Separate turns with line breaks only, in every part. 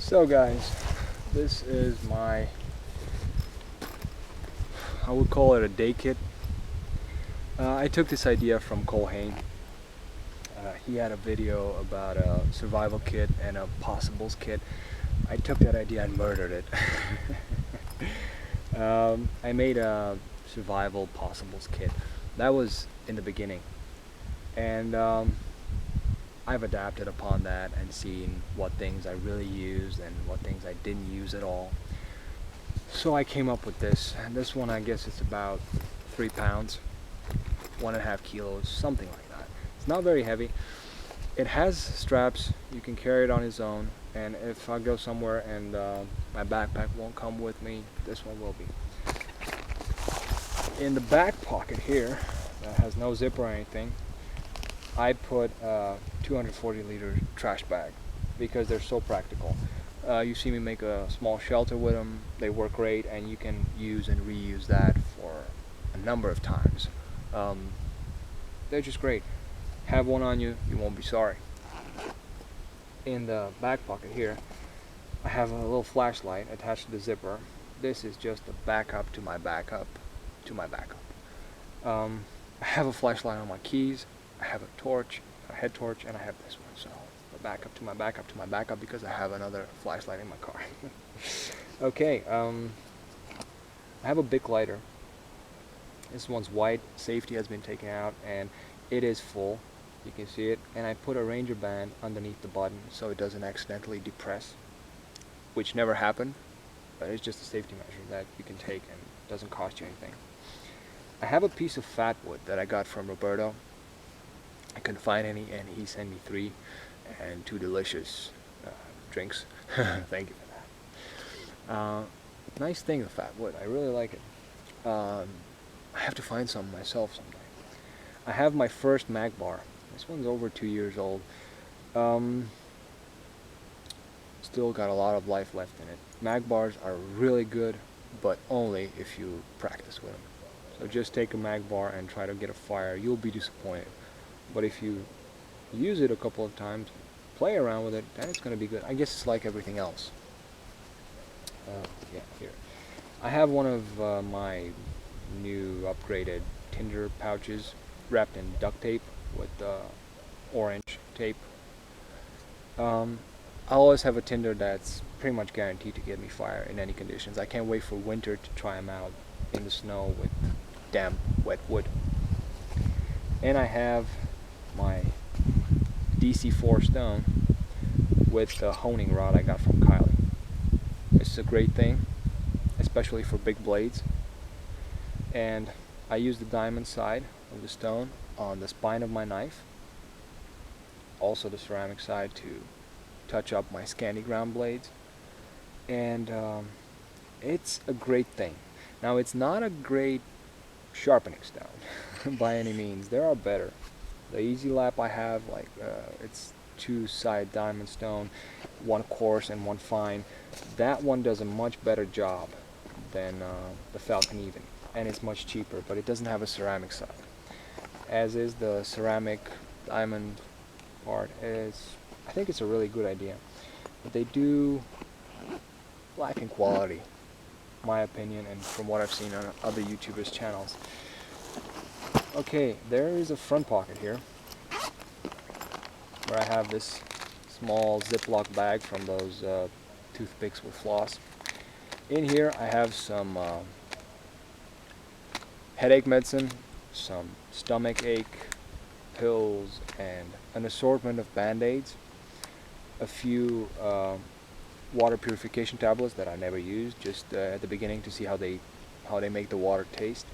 So guys, this is my, I would call it a day kit. I took this idea from Colhane. He had a video about a survival kit and a possibles kit. I took that idea and murdered it. I made a survival possibles kit. That was in the beginning. And I've adapted upon that and seen what things I really used and what things I didn't use at all. So I came up with this, and this one I guess it's about 3 pounds, 1.5 kilos, something like that. It's not very heavy. It has straps, you can carry it on its own, and if I go somewhere and my backpack won't come with me, this one will be. In the back pocket here, that has no zipper or anything, I put a 240-liter trash bag because they're so practical. You see me make a small shelter with them. They work great, and you can use and reuse that for a number of times. They're just great. Have one on you, you won't be sorry. In the back pocket here, I have a little flashlight attached to the zipper. This is just a backup to my backup to my backup. I have a flashlight on my keys. I have a torch, a head torch, and I have this one. So a backup to my backup to my backup because I have another flashlight in my car. Okay, I have a Bic lighter. This one's white. Safety has been taken out, and it is full. You can see it. And I put a Ranger band underneath the button so it doesn't accidentally depress, which never happened, but it's just a safety measure that you can take and doesn't cost you anything. I have a piece of fat wood that I got from Roberto. I couldn't find any, and he sent me 3 and 2 delicious drinks. Thank you for that. Nice thing, the fat wood. I really like it. I have to find some myself someday. I have my first mag bar. This one's over 2 years old. Still got a lot of life left in it. Mag bars are really good, but only if you practice with them. So just take a mag bar and try to get a fire. You'll be disappointed. But if you use it a couple of times, play around with it, then it's going to be good. I guess it's like everything else. Yeah, here. I have one of my new upgraded tinder pouches wrapped in duct tape with orange tape. I always have a tinder that's pretty much guaranteed to get me fire in any conditions. I can't wait for winter to try them out in the snow with damp, wet wood. And I have my DC4 stone with the honing rod I got from Colhane. This is a great thing, especially for big blades. And I use the diamond side of the stone on the spine of my knife, also the ceramic side to touch up my Scandi ground blades. And it's a great thing. Now, it's not a great sharpening stone by any means. There are better. The Easy Lap I have, like it's 2-side diamond stone, one coarse and one fine. That one does a much better job than the Falcon Even, and it's much cheaper, but it doesn't have a ceramic side. As is the ceramic diamond part. I think it's a really good idea, but they do lack in quality, my opinion, and from what I've seen on other YouTubers' channels. Okay, there is a front pocket here where I have this small Ziploc bag from those toothpicks with floss. In here I have some headache medicine, some stomach ache pills, and an assortment of band-aids, a few water purification tablets that I never used, just at the beginning to see how they make the water taste,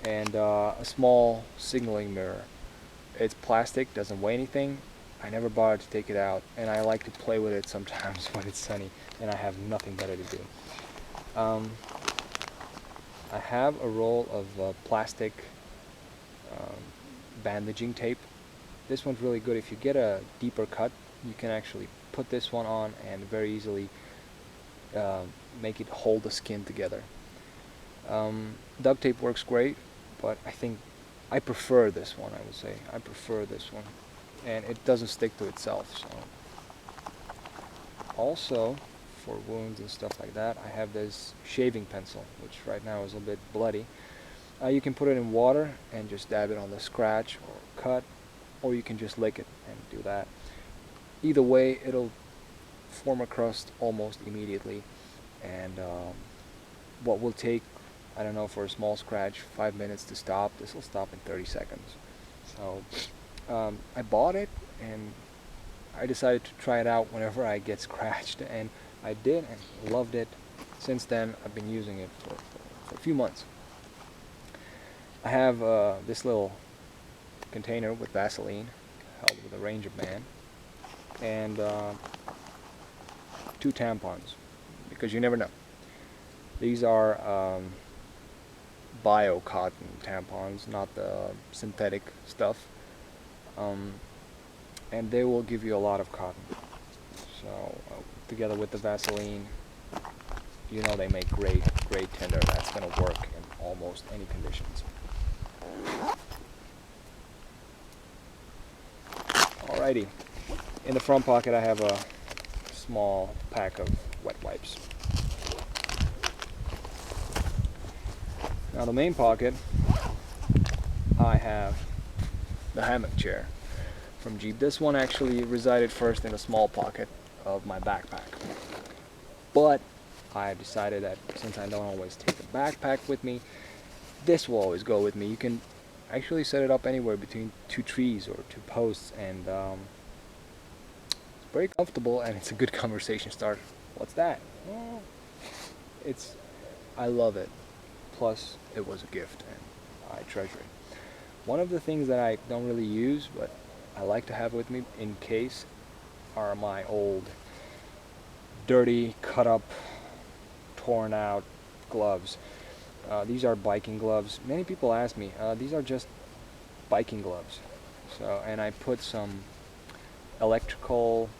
and a small signaling mirror. It's plastic, doesn't weigh anything. I never bothered to take it out, and I like to play with it sometimes when it's sunny and I have nothing better to do. I have a roll of plastic bandaging tape. This one's really good. If you get a deeper cut, you can actually put this one on and very easily make it hold the skin together. Duct tape works great, but I prefer this one. I would say I prefer this one, and it doesn't stick to itself. So Also, for wounds and stuff like that, I have this shaving pencil, which right now is a bit bloody. You can put it in water and just dab it on the scratch or cut, or you can just lick it and do that. Either way, it'll form a crust almost immediately, and what will take, I don't know, for a small scratch, 5 minutes to stop, this will stop in 30 seconds. So I bought it, and I decided to try it out whenever I get scratched, and I did, and loved it. Since then, I've been using it for a few months. I have this little container with Vaseline, held with a Ranger band, and 2 tampons, because you never know. These are bio cotton tampons, not the synthetic stuff, and they will give you a lot of cotton. So together with the Vaseline, you know, they make great tinder. That's going to work in almost any conditions. Alrighty, in the front pocket I have a small pack of wet wipes. Now the main pocket, I have the hammock chair from Jeep. This one actually resided first in a small pocket of my backpack, but I decided that since I don't always take a backpack with me, this will always go with me. You can actually set it up anywhere between 2 trees or 2 posts, and it's very comfortable, and it's a good conversation starter. What's that? Well, I love it. Plus, it was a gift, and I treasure it. One of the things that I don't really use, but I like to have with me in case, are my old, dirty, cut up, torn out gloves. These are biking gloves. Many people ask me, these are just biking gloves. And I put some electrical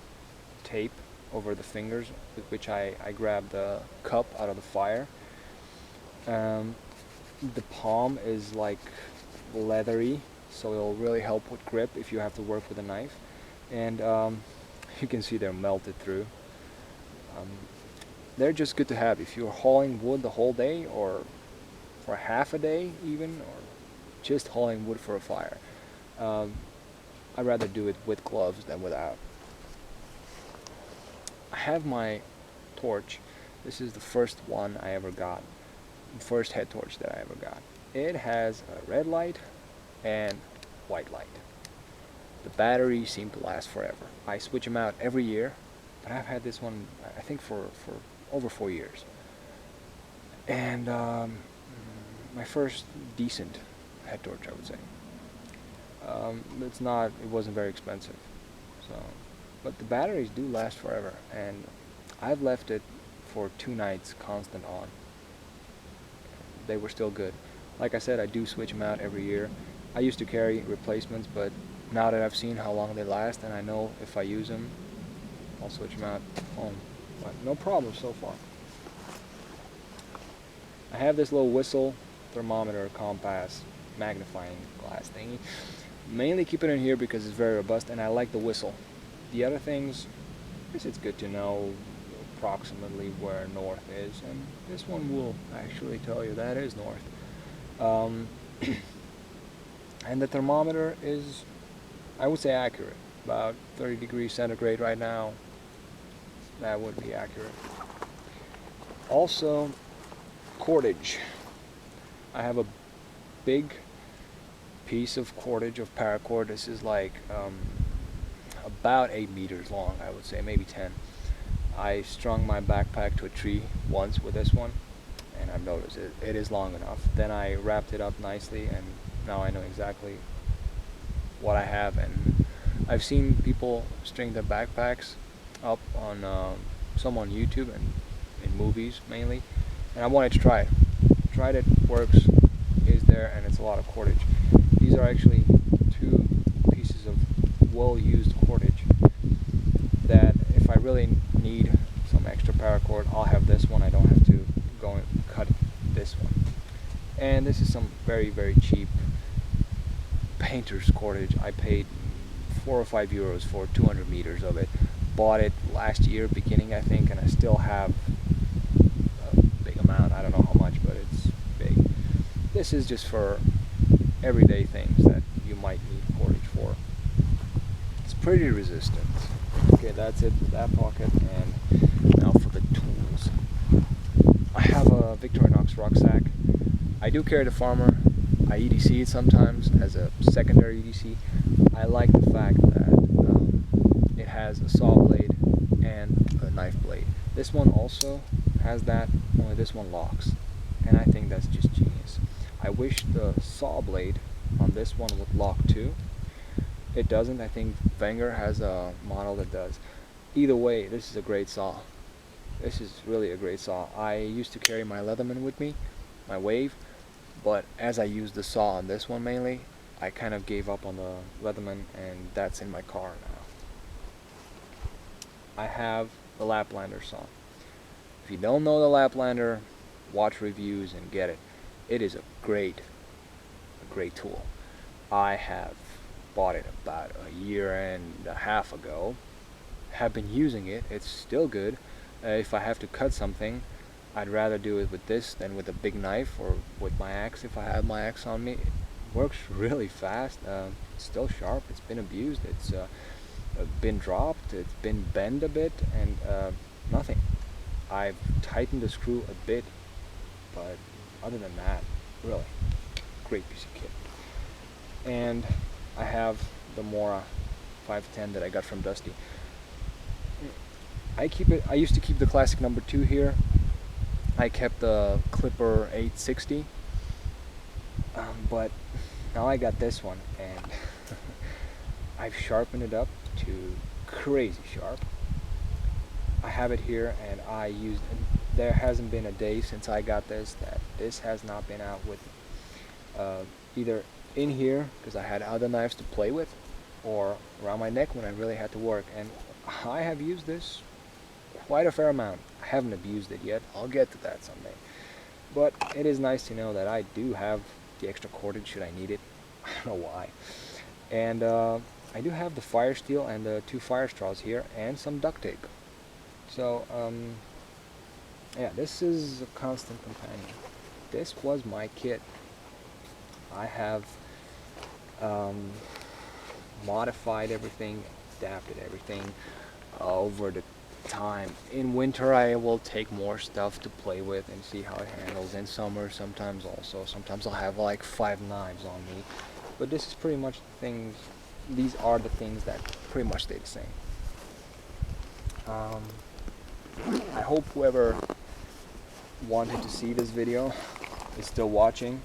tape over the fingers, with which I grab the cup out of the fire. The palm is like leathery, so it'll really help with grip if you have to work with a knife. And you can see they're melted through. They're just good to have if you're hauling wood the whole day, or for half a day even, or just hauling wood for a fire. I'd rather do it with gloves than without. I have my torch. This is the first one I ever got. The first head torch that I ever got. It has a red light and white light. The batteries seem to last forever. I switch them out every year, but I've had this one, I think, for over 4 years. And my first decent head torch, I would say. It wasn't very expensive. But the batteries do last forever, and I've left it for 2 nights constant on. They were still good. Like I said, I do switch them out every year. I used to carry replacements, but now that I've seen how long they last, and I know if I use them, I'll switch them out home. But no problem so far. I have this little whistle, thermometer, compass, magnifying glass thingy. Mainly keep it in here because it's very robust, and I like the whistle. The other things, I guess it's good to know approximately where north is, and this one will actually tell you that is north. And the thermometer is, I would say, accurate. About 30 degrees centigrade right now. That would be accurate. Also, cordage. I have a big piece of cordage of paracord. This is like about 8 meters long, I would say, maybe 10. I strung my backpack to a tree once with this one, and I've noticed it is long enough. Then I wrapped it up nicely, and now I know exactly what I have. And I've seen people string their backpacks up on some on YouTube and in movies mainly, and I wanted to try it. Tried it, works, is there, and it's a lot of cordage. These are actually 2 pieces of well-used cordage that if I really need some extra paracord, I'll have this one. I don't have to go and cut this one. And this is some very, very cheap painter's cordage. I paid 4 or 5 euros for 200 meters of it. bought it last year, beginning I think, and I still have a big amount. I don't know how much, but it's big. This is just for everyday things that you might need cordage for. It's pretty resistant. Okay, that's it for that pocket, and now for the tools. I have a Victorinox rucksack. I do carry the Farmer. I EDC it sometimes as a secondary EDC. I like the fact that it has a saw blade and a knife blade. This one also has that, only this one locks, and I think that's just genius. I wish the saw blade on this one would lock too. It doesn't. I think Wenger has a model that does. Either way, this is a great saw. This is really a great saw. I used to carry my Leatherman with me, my Wave, but as I used the saw on this one mainly, I kind of gave up on the Leatherman, and that's in my car now. I have the Laplander saw. If you don't know the Laplander, watch reviews and get it. It is a great tool. I have bought it about a year and a half ago. Have been using it. It's still good. If I have to cut something, I'd rather do it with this than with a big knife or with my axe if I have my axe on me. It works really fast. It's still sharp. It's been abused. It's been dropped. It's been bent a bit, and nothing. I've tightened the screw a bit, but other than that, really great piece of kit. And I have the Mora 510 that I got from Dusty. I used to keep the classic number 2 here. I kept the Clipper 860, but now I got this one, and I've sharpened it up to crazy sharp. I have it here, and I used it. There hasn't been a day since I got this that this has not been out with either in here because I had other knives to play with, or around my neck when I really had to work. And I have used this quite a fair amount. I haven't abused it yet. I'll get to that someday. But it is nice to know that I do have the extra cordage should I need it. I don't know why. And I do have the fire steel and the 2 fire straws here and some duct tape. So yeah, this is a constant companion. This was my kit. I have modified everything, adapted everything over the time. In winter I will take more stuff to play with and see how it handles. In summer sometimes also. Sometimes I'll have like 5 knives on me. But this is pretty much the things, these are the things that pretty much stay the same. I hope whoever wanted to see this video is still watching.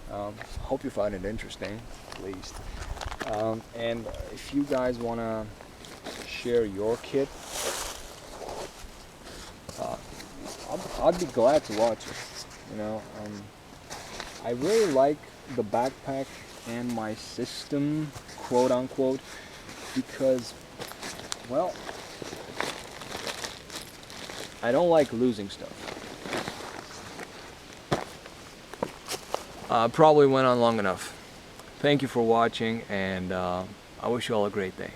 Hope you found it interesting, at least. And if you guys want to share your kit, I'd be glad to watch it. You know, I really like the backpack and my system, quote unquote, because, well, I don't like losing stuff. Probably went on long enough. Thank you for watching, and I wish you all a great day.